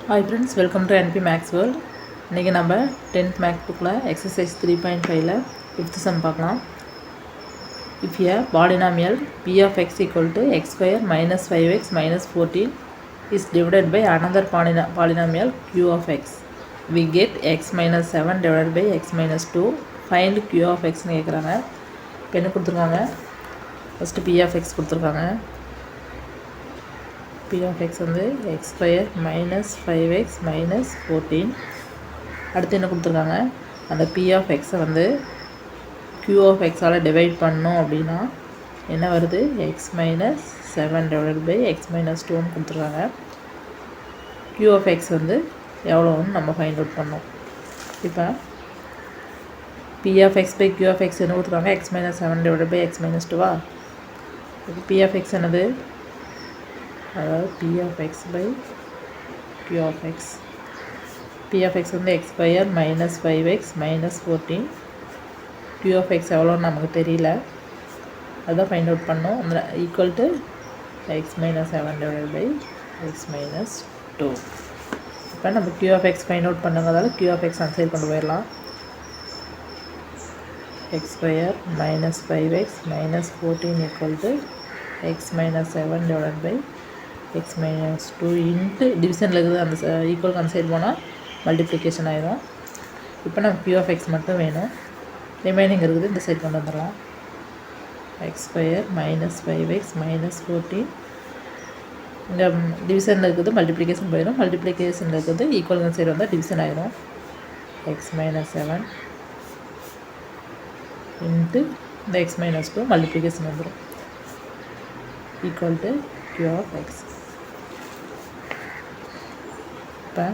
Hi friends, welcome to NP Max World. இன்றைக்கி நம்ம 10th Max bookல exercise 3.5ல 5th sum பார்க்கலாம். If a polynomial p of x equal to x square minus 5x minus 14 is divided by another polynomial q of x, we get x minus 7 divided by x minus 2. Find q of x னு கேட்குறாங்க. இப்போ என்ன கொடுத்துருக்காங்க? First p of x கொடுத்துருக்காங்க. p of x வந்து x square minus 5x minus 14. அடுத்து என்ன கொடுத்துருக்காங்க? அந்த p of x வந்து q of x all divide பண்ணோம் அப்படின்னா என்ன வருது? x minus 7 divided by x minus 2ன்னு கொடுத்துருக்காங்க. q of x வந்து எவ்வளோன்னு நம்ம ஃபைண்ட் அவுட் பண்ணோம். இப்போ p of x by q of x என்ன கொடுத்துருக்காங்க? x minus 7 divided by x minus 2வா? p of x என்னது? அதாவது p of x by q of x. p of x வந்து x square minus 5x minus 14. q of x எவ்வளோன்னு நமக்கு தெரியல, அதுதான் find out பண்ணோம். அந்த equal to x minus 7 divided by x minus 2. இப்போ நம்ம q of x find out பண்ணுறதால q of x அந்த சைடு கொண்டு போயிடலாம். x square minus 5x minus 14 equal to x minus 7 divided by x minus 2 into டிவிஷனில் இருக்குது அந்த equal அந்த சைடு போனால் மல்டிப்ளிகேஷன் ஆயிடும். இப்போ நம்ம q of x மட்டும் வேணும், ரிமைனிங் இருக்குது இந்த சைடு கொண்டு வந்துடலாம். x square minus 5x minus 14 இங்கே டிவிஷனில் இருக்குது மல்டிப்ளிகேஷன் போயிடும், மல்டிப்ளிகேஷனில் இருக்குது ஈக்குவல் அந்த சைடு வந்தால் டிவிஷன் ஆயிடும். x மைனஸ் 7 இன்ட்டு இந்த x மைனஸ் 2 மல்டிப்ளிகேஷன் வந்துடும் equal to q of x. இப்போ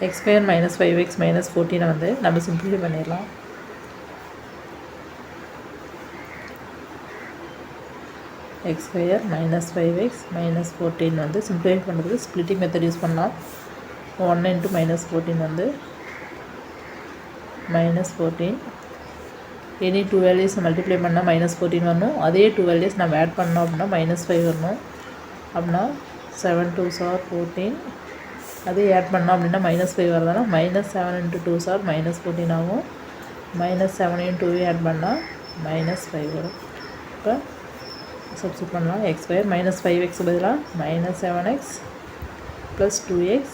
x square minus 5x minus 14 வந்து நம்ம சிம்பிளிஃபை பண்ணிடலாம். x square minus 5x minus 14 வந்து சிம்பிளிஃபை பண்ணுறதுக்கு ஸ்ப்ளிட்டிங் மெத்தட் யூஸ் பண்ணலாம். 1 இன்ட்டு மைனஸ் 14 வந்து மைனஸ் 14. எனி 2 வேல்யூஸ் மல்டிப்ளை பண்ணால் மைனஸ் 14 வரணும். அதே 2 வேல்யூஸ் நம்ம ஆட் பண்ணோம் அப்படின்னா மைனஸ் 5 வரணும். அப்படின்னா 7 2s are 14. அதே ஆட் பண்ணோம் அப்படின்னா மைனஸ் 5 வரதானா minus 7 into 2s are minus 14 ஆகும். மைனஸ் 7 2 ஆட் பண்ணால் மைனஸ் 5 வரும். இப்போ சப்ஸ்டிட் பண்ணலாம். x ஸ்கொயர் மைனஸ் 5x பதிலாக minus 7x plus 2x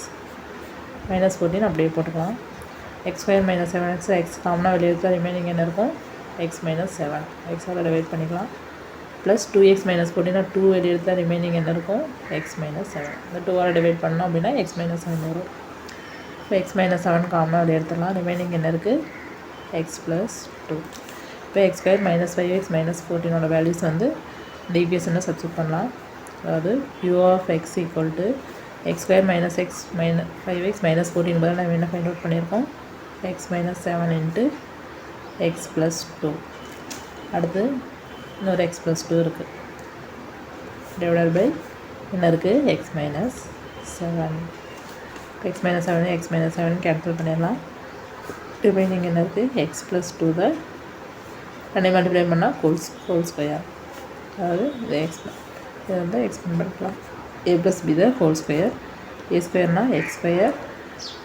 minus 14 அப்படியே போட்டுக்கலாம். x square minus 7x x காமனாக வெளியே எடுத்தால் ரிமைனிங் என்ன இருக்கும்? x மைனஸ் 7 எக்ஸால் டிவைட் பண்ணிக்கலாம். ப்ளஸ் 2x மைனஸ் 14 2 வெளியே எடுத்தால் ரிமைனிங் என்ன இருக்கும்? x minus 7. இந்த 2ஆல் டிவைட் பண்ணோம் அப்படின்னா x மைனஸ் 7 வரும். இப்போ x மைனஸ் 7 காமனாக வெளியே எடுத்துடலாம். ரிமைனிங் என்ன இருக்குது? x plus 2. இப்போ x square minus 5x minus 14ஓட வேல்யூஸ் வந்து இந்த ஈக்குவேஷனை சப்ஸ்டிட் பண்ணலாம். அதாவது q of x equal to x square minus x minus 5x minus 14 பதில் நம்ம என்ன ஃபைண்ட் அவுட் பண்ணியிருக்கோம்? x minus 7 into x plus 2. அடுத்து இன்னொரு x ப்ளஸ் 2 இருக்குது, டிவைடட் பை என்ன இருக்குது? x minus 7. x minus 7 x minus 7 cancel பண்ணிடலாம். ரிமைனிங் என்ன இருக்குது? x ப்ளஸ் 2 தான் ரெண்டை மல்டிப்ளை பண்ணால் ஹோல் ஸ்கொயர். அதாவது இது இதை வந்து எக்ஸ்பிளைன் பண்ணிக்கலாம். a ப்ளஸ் பி தான் ஹோல் ஸ்கொயர். a ஸ்கொயர்னால் x square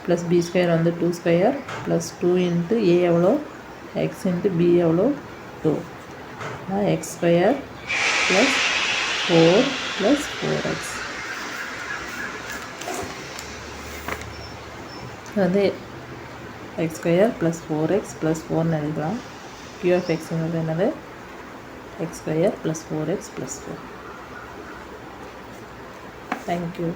plus b square வந்து 2 ஸ்கொயர் ப்ளஸ் 2 இன்ட்டு a எவ்வளோ? x இன்ட்டு b எவ்வளோ? 2. x square plus 4 plus 4x வந்து x square plus 4x plus 4ன்னு எழுதலாம். q of x என்னது? x square plus 4x plus 4. Thank you.